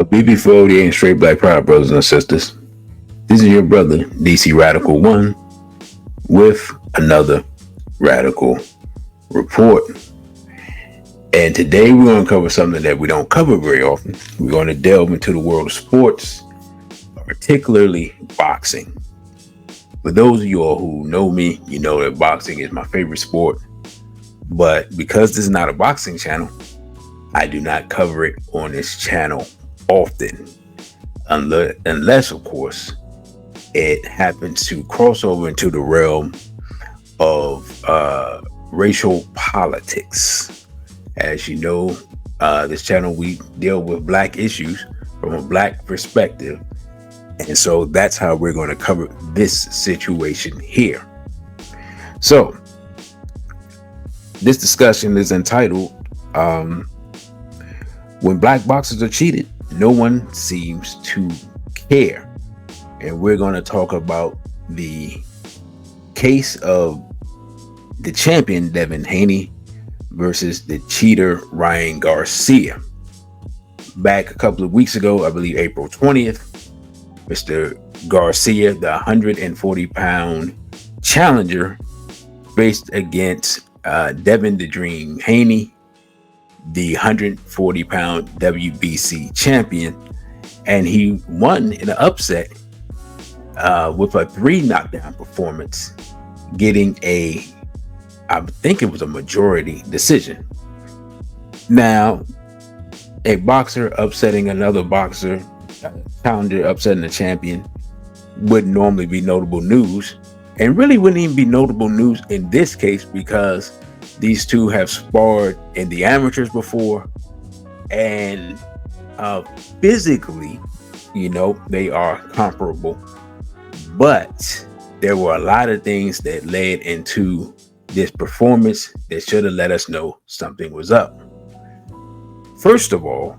BB48 and straight black pride, brothers and sisters. This is your brother, DC Radical One, with another Radical Report. And today we're going to cover something that we don't cover very often. We're going to delve into the world of sports, particularly boxing. For those of you all who know me, you know that boxing is my favorite sport. But because this is not a boxing channel, I do not cover it on this channel often. Unless, of course, it happens to cross over into the realm of racial politics. As you know, this channel, we deal with black issues from a black perspective. And so that's how we're going to cover this situation here. So this discussion is entitled, When Black Boxers Are Cheated, No One Seems to Care. And we're going to talk about the case of the champion, Devin Haney, versus the cheater, Ryan Garcia. Back a couple of weeks ago, I believe April 20th, Mr. Garcia, the 140-pound challenger, faced against Devin the Dream Haney, the 140-pound WBC champion, and he won in an upset with a 3 knockdown performance, getting I think it was a majority decision. Now, a boxer upsetting another boxer, challenger upsetting a champion, would normally be notable news, and really wouldn't even be notable news in this case because these two have sparred in the amateurs before, and physically, they are comparable. But there were a lot of things that led into this performance that should have let us know something was up. First of all,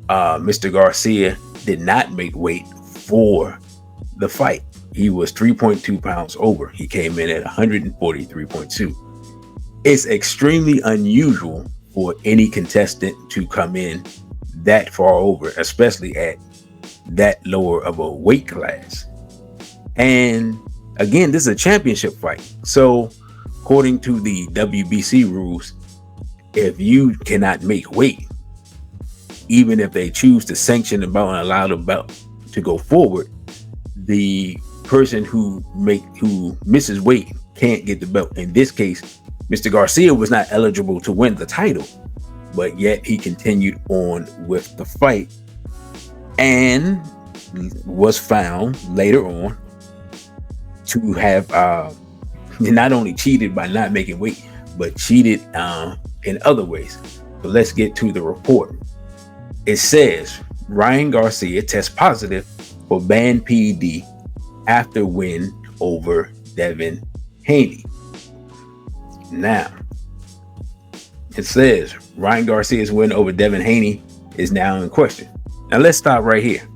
Mr. Garcia did not make weight for the fight. He was 3.2 pounds over. He came in at 143.2. It's extremely unusual for any contestant to come in that far over, especially at that lower of a weight class. And again, this is a championship fight. So according to the WBC rules, if you cannot make weight, even if they choose to sanction the bout and allow the bout to go forward, the person who misses weight can't get the belt. In this case, Mr. Garcia was not eligible to win the title, but yet he continued on with the fight and was found later on to have not only cheated by not making weight, but cheated in other ways. So let's get to the report. It says Ryan Garcia tests positive for banned PED after win over Devin Haney. Now, it says Ryan Garcia's win over Devin Haney is now in question. Now let's stop right here.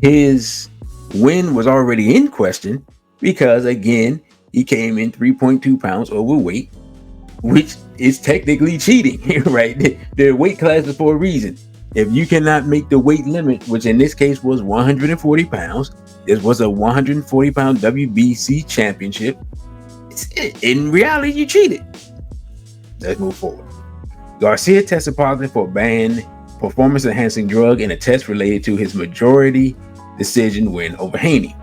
His win was already in question because, again, he came in 3.2 pounds overweight, which is technically cheating, right? The weight class is for a reason. If you cannot make the weight limit, which in this case was 140 pounds, this was a 140-pound WBC championship. In reality, you cheated. Let's move forward. Garcia tested positive for a banned performance-enhancing drug in a test related to his majority decision win over Haney.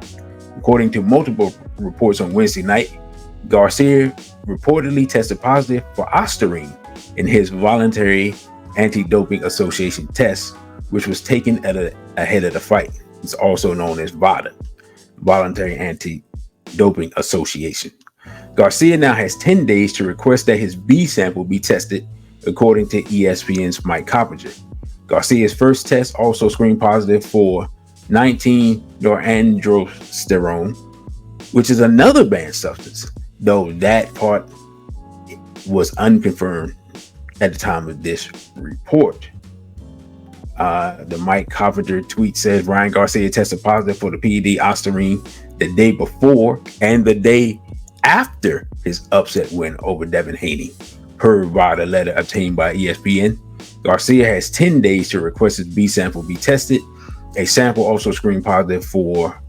According to multiple reports on Wednesday night, Garcia reportedly tested positive for ostarine in his voluntary anti-doping association test, which was taken ahead of the fight. It's also known as VADA, Voluntary Anti-Doping Association. Garcia now has 10 days to request that his B sample be tested, according to ESPN's Mike Coppinger. Garcia's first test also screened positive for 19-norandrosterone, which is another banned substance, though that part was unconfirmed at the time of this report. The Mike Coppinger tweet says Ryan Garcia tested positive for the PED ostarine the day before and the day after his upset win over Devin Haney, per by the letter obtained by ESPN. Garcia has 10 days to request his B sample be tested. A sample also screened positive for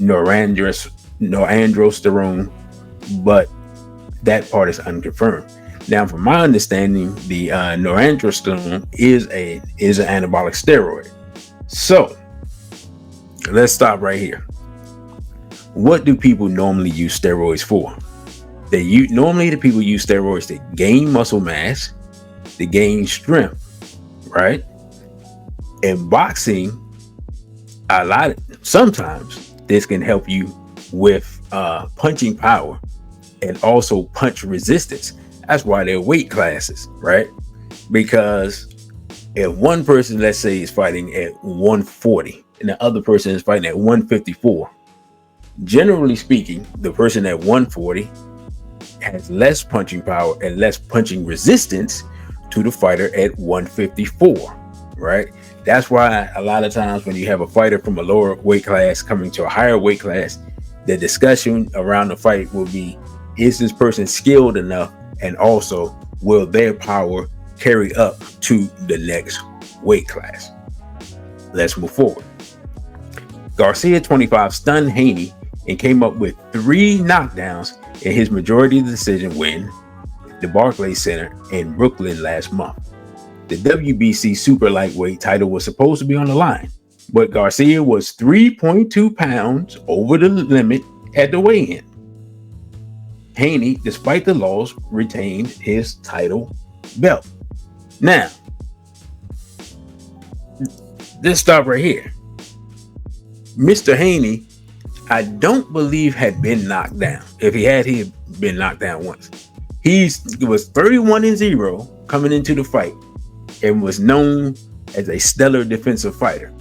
norandrosterone, but that part is unconfirmed. Now, from my understanding, the norandrosterone is an anabolic steroid. So let's stop right here. What do people normally use steroids for? Normally the people use steroids to gain muscle mass, to gain strength, right? In boxing, sometimes this can help you with punching power and also punch resistance. That's why they're weight classes, right? Because if one person, let's say, is fighting at 140 and the other person is fighting at 154, generally speaking, the person at 140 has less punching power and less punching resistance to the fighter at 154, right? That's why a lot of times when you have a fighter from a lower weight class coming to a higher weight class, the discussion around the fight will be, is this person skilled enough, and also will their power carry up to the next weight class? Let's move forward. Garcia, 25, stunned Haney and came up with 3 knockdowns in his majority decision win, the Barclays Center in Brooklyn last month. The WBC super lightweight title was supposed to be on the line, but Garcia was 3.2 pounds over the limit at the weigh-in. Haney, despite the loss, retained his title belt. Now, let's stop right here. Mr. Haney, I don't believe had been knocked down. If he had been knocked down once. He was 31-0 coming into the fight and was known as a stellar defensive fighter.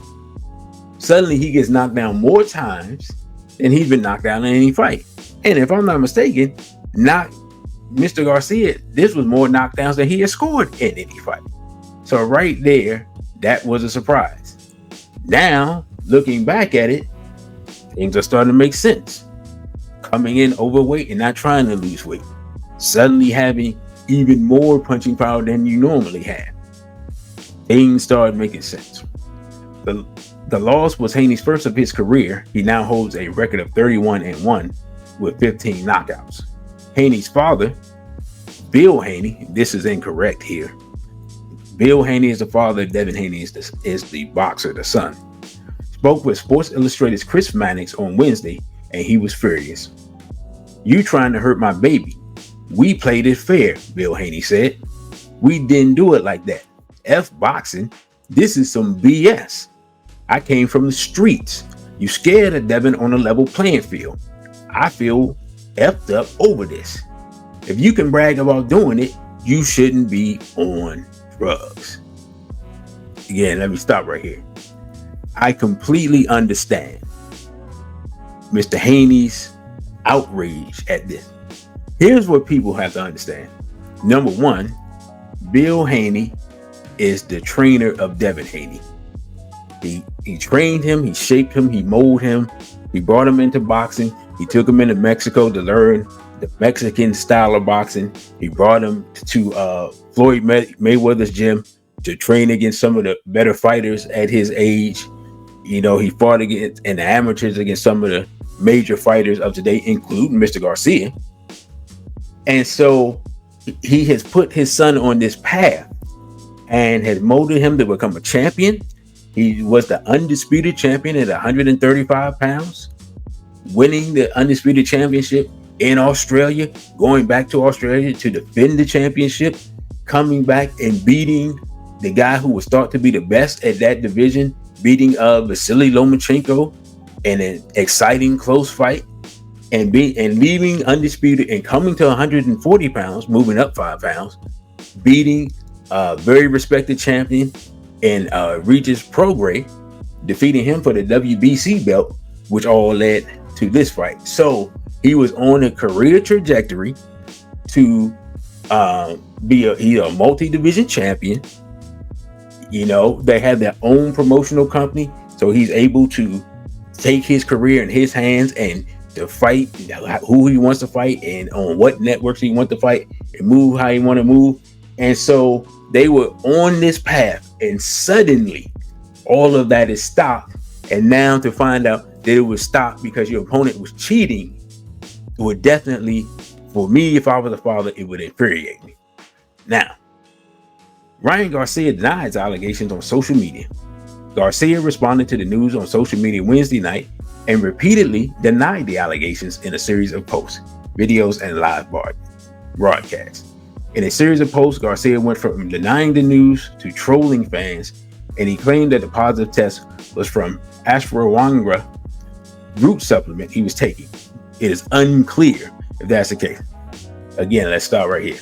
Suddenly he gets knocked down more times than he's been knocked down in any fight. And if I'm not mistaken, Mr. Garcia, this was more knockdowns than he had scored in any fight. So right there, that was a surprise. Now, looking back at it, things are starting to make sense. Coming in overweight and not trying to lose weight. Suddenly having even more punching power than you normally have. Things started making sense. The loss was Haney's first of his career. He now holds a record of 31-1 with 15 knockouts. Haney's father, Bill Haney, this is incorrect here. Bill Haney is the father. Devin Haney is the boxer, the son. Spoke with Sports Illustrated's Chris Mannix on Wednesday, and he was furious. "You trying to hurt my baby. We played it fair," Bill Haney said. "We didn't do it like that. F boxing. This is some BS. I came from the streets. You scared of Devin on a level playing field. I feel effed up over this. If you can brag about doing it, you shouldn't be on drugs." Again, let me stop right here. I completely understand Mr. Haney's outrage at this. Here's what people have to understand. Number one, Bill Haney is the trainer of Devin Haney. He trained him, he shaped him, he molded him, he brought him into boxing, he took him into Mexico to learn the Mexican style of boxing. He brought him to Floyd Mayweather's gym to train against some of the better fighters at his age. You know, he fought against in the amateurs against some of the major fighters of today, including Mr. Garcia. And so he has put his son on this path and has molded him to become a champion. He was the undisputed champion at 135 pounds, winning the undisputed championship in Australia, going back to Australia to defend the championship, coming back and beating the guy who was thought to be the best at that division, beating Vasily Lomachenko in an exciting close fight, and leaving undisputed and coming to 140 pounds, moving up 5 pounds, beating a very respected champion in Regis Prograis, defeating him for the WBC belt, which all led to this fight. So he was on a career trajectory to be a multi-division champion. You know, they have their own promotional company, so he's able to take his career in his hands and to fight who he wants to fight and on what networks he wants to fight and move how he want to move. And so they were on this path, and suddenly all of that is stopped. And now to find out that it was stopped because your opponent was cheating would definitely, for me, if I was a father, it would infuriate me. Now, Ryan Garcia denies allegations on social media. Garcia responded to the news on social media Wednesday night and repeatedly denied the allegations in a series of posts, videos, and live broadcasts. In a series of posts, Garcia went from denying the news to trolling fans, and he claimed that the positive test was from ashwagandha root supplement he was taking. It is unclear if that's the case. Again, let's start right here.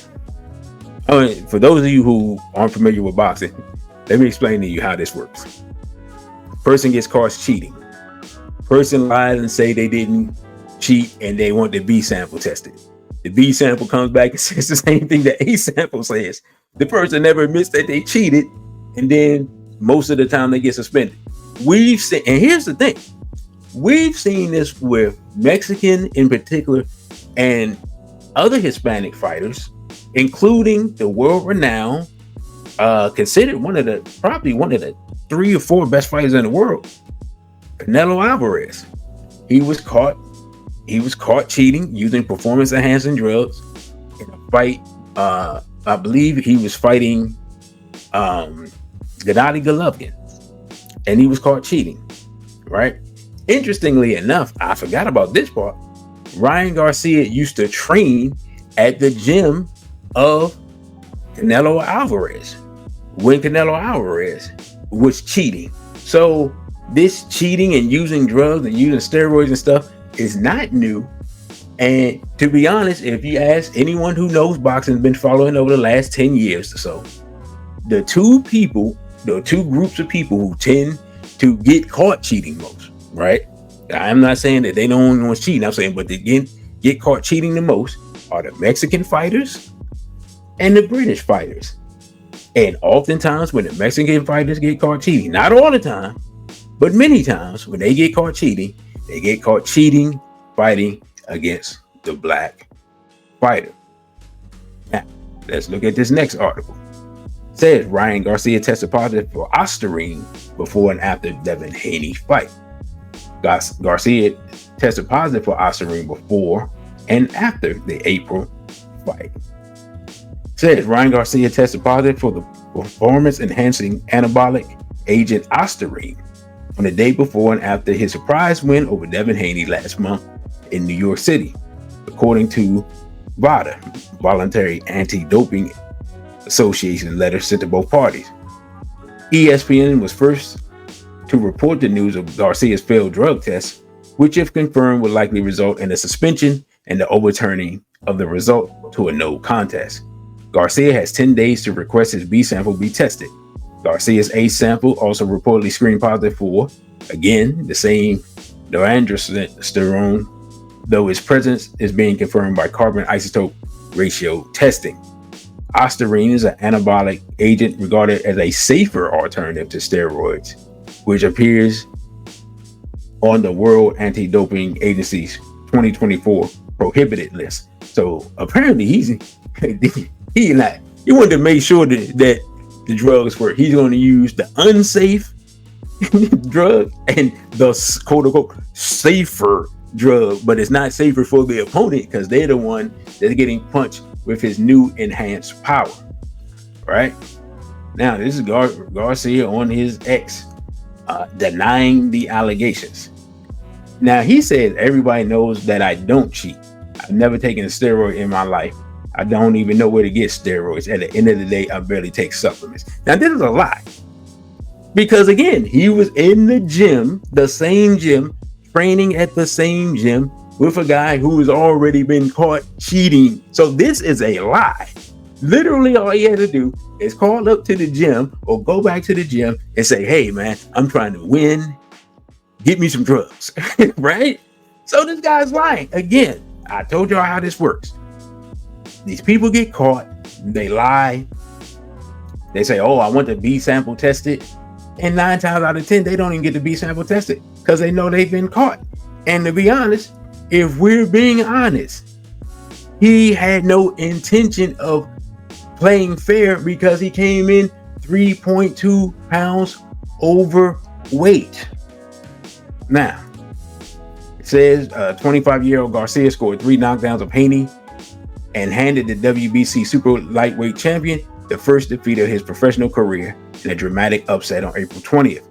For those of you who aren't familiar with boxing, let me explain to you how this works. Person gets caught cheating. Person lies and say they didn't cheat and they want the B sample tested. The B sample comes back and says the same thing that A sample says. The person never admits that they cheated, and then most of the time they get suspended. We've seen, and here's the thing, we've seen this with Mexican in particular and other Hispanic fighters, including the world-renowned, considered probably one of the 3 or 4 best fighters in the world, Canelo Alvarez. He was caught cheating using performance-enhancing drugs in a fight. I believe he was fighting Gennady Golovkin, and he was caught cheating, right? Interestingly enough, I forgot about this part. Ryan Garcia used to train at the gym of Canelo Alvarez when Canelo Alvarez was cheating. So this cheating and using drugs and using steroids and stuff is not new. And to be honest, if you ask anyone who knows boxing, has been following over the last 10 years or so, the two groups of people who tend to get caught cheating most, right? I'm not saying that they don't want to cheat. I'm saying, but they get caught cheating the most are the Mexican fighters and the British fighters. And oftentimes when the Mexican fighters get caught cheating, not all the time, but many times when they get caught cheating, they get caught cheating, fighting against the black fighter. Now, let's look at this next article. It says Ryan Garcia tested positive for ostarine before and after Devin Haney fight. Garcia tested positive for ostarine before and after the April fight. It says Ryan Garcia tested positive for the performance-enhancing anabolic agent ostarine on the day before and after his surprise win over Devin Haney last month in New York City, according to VADA, Voluntary Anti-Doping Association letter sent to both parties. ESPN was first to report the news of Garcia's failed drug test, which if confirmed would likely result in a suspension and the overturning of the result to a no contest. Garcia has 10 days to request his B sample be tested. Garcia's A sample also reportedly screened positive for, again, the same norandrosterone, though its presence is being confirmed by carbon isotope ratio testing. Ostarine is an anabolic agent regarded as a safer alternative to steroids, which appears on the World Anti-Doping Agency's 2024 prohibited list. So apparently he wanted to make sure that the drugs work. He's going to use the unsafe drug and the quote unquote safer drug, but it's not safer for the opponent because they're the one that's getting punched with his new enhanced power. Right now, this is Garcia on his X denying the allegations. Now he says everybody knows that I don't cheat. I've never taken a steroid in my life. I don't even know where to get steroids. At the end of the day, I barely take supplements. Now this is a lie, because again, he was in the gym, the same gym, training at the same gym with a guy who has already been caught cheating. So this is a lie. Literally all he had to do is call up to the gym or go back to the gym and say, hey man, I'm trying to win. Get me some drugs, right? So this guy's lying. Again, I told y'all how this works. These people get caught, they lie. They say, oh, I want the B sample tested. And 9 times out of 10, they don't even get the B sample tested because they know they've been caught. And to be honest, if we're being honest, he had no intention of playing fair because he came in 3.2 pounds overweight. Now, it says 25-year-old Garcia scored 3 knockdowns of Haney and handed the WBC super lightweight champion the first defeat of his professional career in a dramatic upset on April 20th.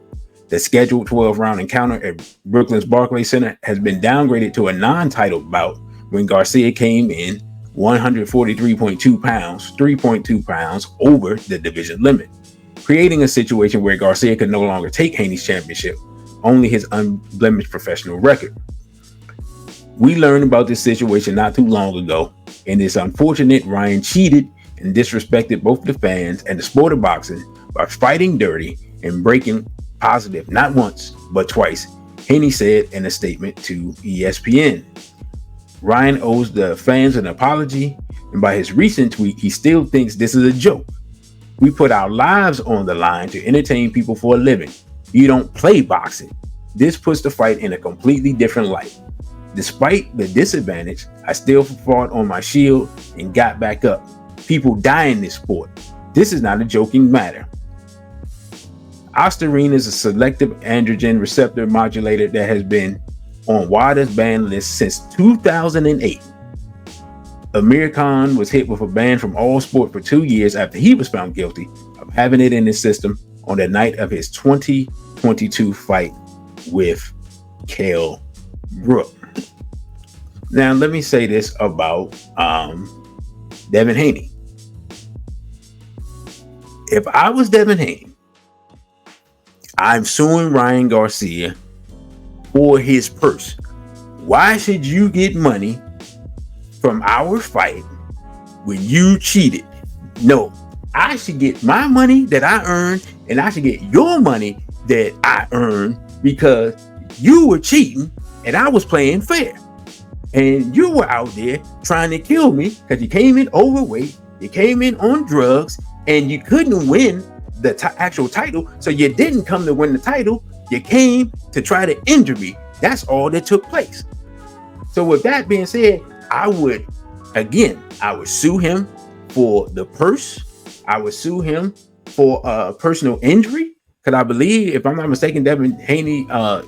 The scheduled 12-round encounter at Brooklyn's Barclays Center has been downgraded to a non-title bout when Garcia came in 143.2 pounds, 3.2 pounds over the division limit, creating a situation where Garcia could no longer take Haney's championship, only his unblemished professional record. We learned about this situation not too long ago, and it's unfortunate Ryan cheated and disrespected both the fans and the sport of boxing by fighting dirty and breaking positive not once, but twice, Haney said in a statement to ESPN. Ryan owes the fans an apology, and by his recent tweet, he still thinks this is a joke. We put our lives on the line to entertain people for a living. You don't play boxing. This puts the fight in a completely different light. Despite the disadvantage, I still fought on my shield and got back up. People die in this sport. This is not a joking matter. Ostarine is a selective androgen receptor modulator that has been on WADA's ban list since 2008. Amir Khan was hit with a ban from all sport for 2 years after he was found guilty of having it in his system on the night of his 2022 fight with Kell Brook. Now, let me say this about Devin Haney. If I was Devin Haney, I'm suing Ryan Garcia for his purse. Why should you get money from our fight when you cheated? No, I should get my money that I earned, and I should get your money that I earned because you were cheating and I was playing fair. And you were out there trying to kill me because you came in overweight, you came in on drugs, and you couldn't win the actual title. So you didn't come to win the title. You came to try to injure me. That's all that took place. So with that being said, I would sue him for the purse. I would sue him for personal injury. Because I believe, if I'm not mistaken, Devin Haney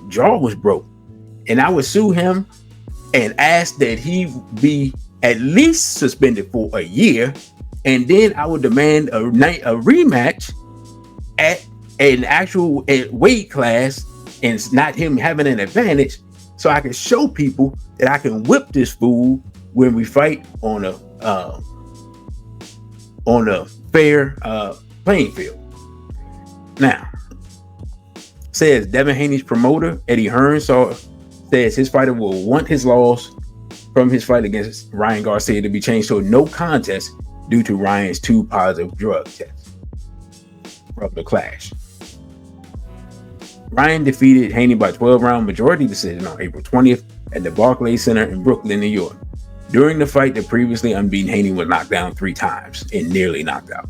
jaw was broke. And I would sue him and ask that he be at least suspended for a year. And then I would demand a rematch at an actual weight class, and it's not him having an advantage, so I can show people that I can whip this fool when we fight on a fair playing field. Now, says Devin Haney's promoter Eddie Hearn says his fighter will want his loss from his fight against Ryan Garcia to be changed to a no contest due to Ryan's 2 positive drug tests from the clash. Ryan defeated Haney by 12-round majority decision on April 20th at the Barclays Center in Brooklyn, New York. During the fight, the previously unbeaten Haney was knocked down 3 times and nearly knocked out.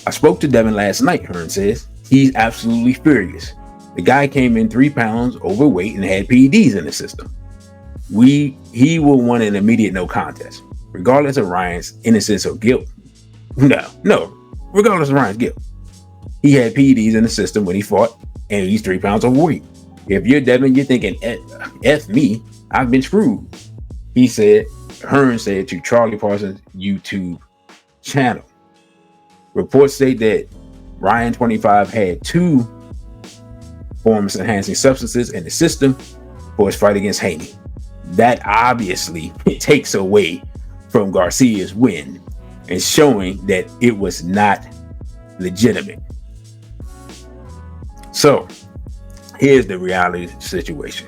I spoke to Devin last night, Hearn says. He's absolutely furious. The guy came in 3 pounds overweight and had PEDs in the system. He will want an immediate no contest, regardless of Ryan's innocence or guilt. No, regardless of Ryan's guilt. He had PEDs in the system when he fought, and he's 3 pounds overweight. If you're Devin, you're thinking, F me, I've been screwed. Hearn said to Charlie Parsons' YouTube channel. Reports state that Ryan, 25, had 2 performance-enhancing substances in the system for his fight against Haney. That obviously takes away from Garcia's win and showing that it was not legitimate. So, here's the reality situation.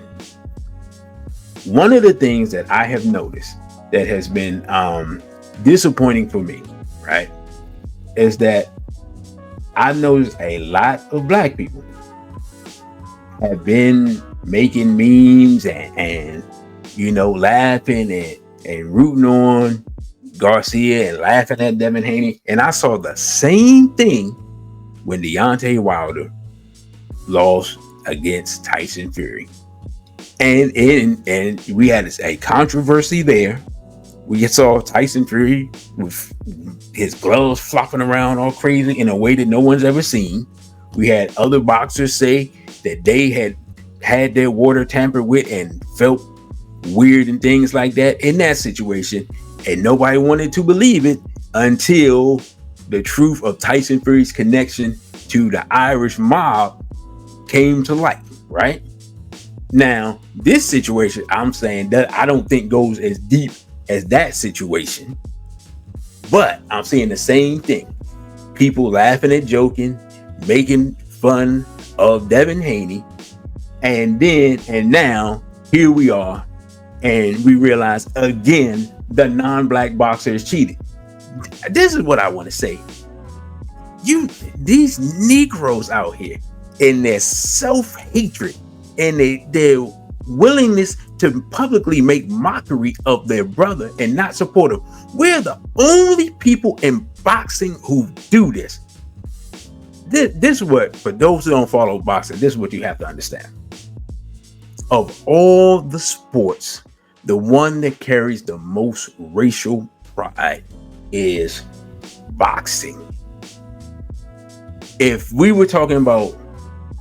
One of the things that I have noticed that has been disappointing for me, right, is that I've noticed a lot of black people have been making memes and laughing and rooting on Garcia and laughing at Devin Haney. And I saw the same thing when Deontay Wilder lost against Tyson Fury. And we had a controversy there. We saw Tyson Fury with his gloves flopping around all crazy in a way that no one's ever seen. We had other boxers say that they had their water tampered with and felt weird and things like that in that situation. And nobody wanted to believe it until the truth of Tyson Fury's connection to the Irish mob came to light, right? Now, this situation, I'm saying that I don't think goes as deep as that situation, but I'm seeing the same thing. People laughing and joking, making fun of Devin Haney, and now here we are, and we realize again the non-black boxer is cheating. This is what I want to say. These Negroes out here, in their self-hatred and their willingness to publicly make mockery of their brother and not support him. We're the only people in boxing who do this. This is what, for those who don't follow boxing, this is what you have to understand. Of all the sports, the one that carries the most racial pride is boxing. If we were talking about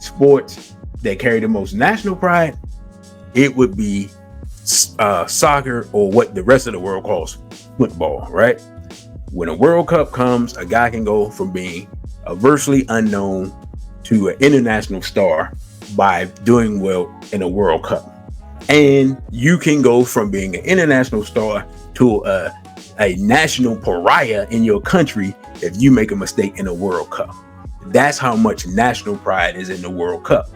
sports that carry the most national pride, it would be soccer, or what the rest of the world calls football, right? When a World Cup comes, a guy can go from being a virtually unknown to an international star by doing well in a World Cup. And you can go from being an international star to a national pariah in your country if you make a mistake in a World Cup. That's how much national pride is in the World Cup.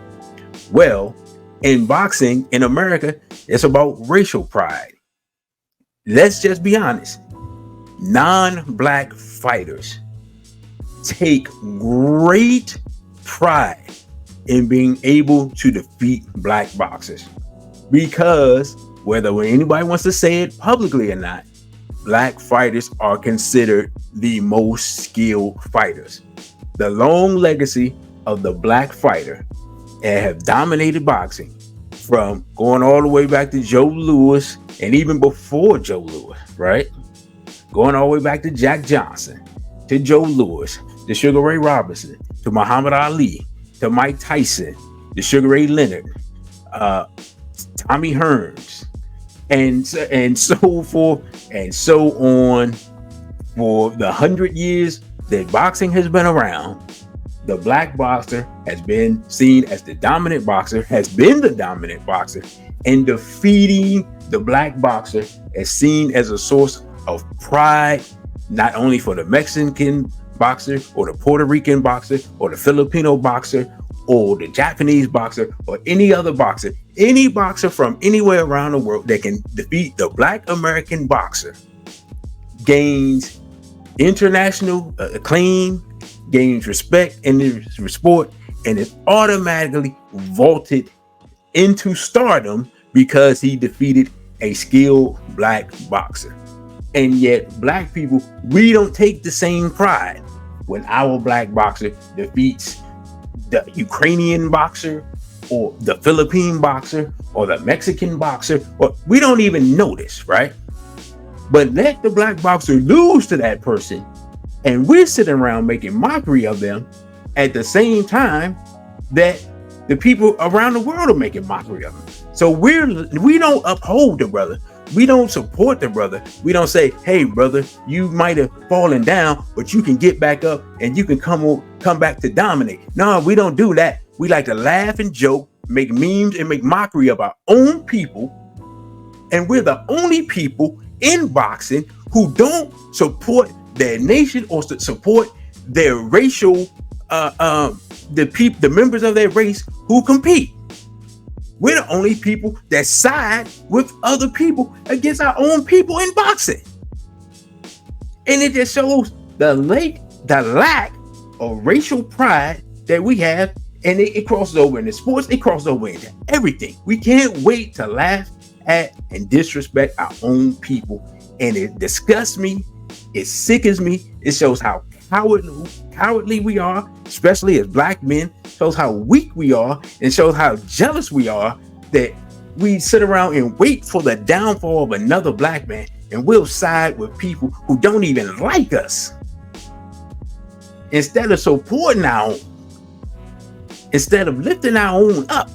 Well, in boxing in America, it's about racial pride. Let's just be honest. Non-black fighters take great pride in being able to defeat black boxers, because whether anybody wants to say it publicly or not, black fighters are considered the most skilled fighters. The long legacy of the black fighter and have dominated boxing, from going all the way back to Joe Louis, and even before Joe Louis, right? Going all the way back to Jack Johnson, to Joe Louis, to Sugar Ray Robinson, to Muhammad Ali, to Mike Tyson, to Sugar Ray Leonard, Tommy Hearns, and so forth and so on. For the 100 years that boxing has been around, the black boxer has been seen as the dominant boxer, has been the dominant boxer, and defeating the black boxer is seen as a source of pride, not only for the Mexican boxer or the Puerto Rican boxer or the Filipino boxer or the Japanese boxer or any other boxer. Any boxer from anywhere around the world that can defeat the black American boxer gains international acclaim, gains respect in the sport, and is automatically vaulted into stardom because he defeated a skilled black boxer. And yet black people, we don't take the same pride when our black boxer defeats the Ukrainian boxer or the Philippine boxer or the Mexican boxer, or we don't even notice, right? But let the black boxer lose to that person, and we're sitting around making mockery of them at the same time that the people around the world are making mockery of them. So we don't uphold the brother. We don't support the brother. We don't say, hey, brother, you might have fallen down, but you can get back up and you can come back to dominate. No, we don't do that. We like to laugh and joke, make memes and make mockery of our own people. And we're the only people in boxing who don't support their nation or support their racial, the members of their race who compete. We're the only people that side with other people against our own people in boxing. And it just shows the lack of racial pride that we have. And it crosses over into sports. It crosses over into everything. We can't wait to laugh at and disrespect our own people. And it disgusts me. It sickens me. It shows how cowardly we are, especially as black men. Shows how weak we are, and shows how jealous we are that we sit around and wait for the downfall of another black man and we'll side with people who don't even like us instead of supporting our own, instead of lifting our own up.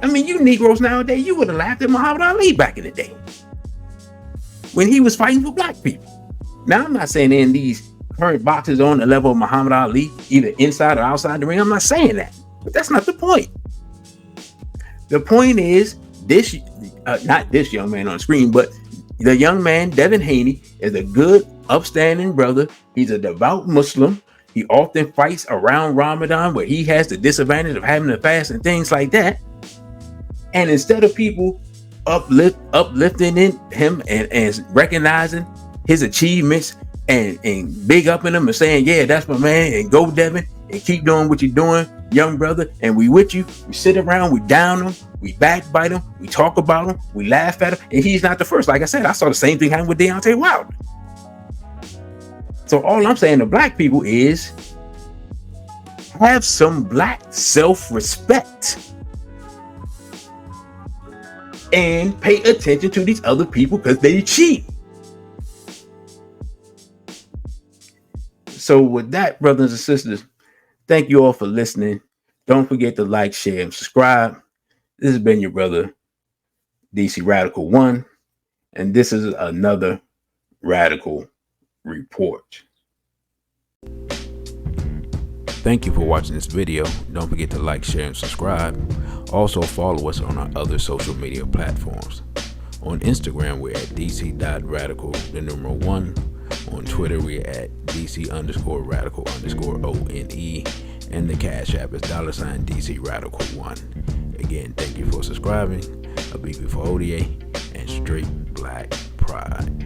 I mean, you Negroes nowadays, you would have laughed at Muhammad Ali back in the day when he was fighting for black people. Now, I'm not saying in these current boxers on the level of Muhammad Ali, either inside or outside the ring. I'm not saying that, but that's not the point. The point is this, not this young man on the screen, but the young man, Devin Haney, is a good, upstanding brother. He's a devout Muslim. He often fights around Ramadan where he has the disadvantage of having to fast and things like that. And instead of people uplifting him and recognizing his achievements and big upping him and saying, yeah, that's my man, and go Devin, and keep doing what you're doing, young brother, and we with you. We sit around, we down him, we backbite him, we talk about him, we laugh at him, and he's not the first. Like I said, I saw the same thing happen with Deontay Wilder. So all I'm saying to black people is have some black self-respect and pay attention to these other people because they cheat. So with that, brothers and sisters, thank you all for listening. Don't forget to like, share, and subscribe. This has been your brother, DC Radical 1, and this is another Radical Report. Thank you for watching this video. Don't forget to like, share, and subscribe. Also follow us on our other social media platforms. On Instagram, we're at dc.radical1. On Twitter, we're at dc_radical_ONE. And the Cashapp is $DC Radical1. Again, thank you for subscribing. A BB for ODA and straight black pride.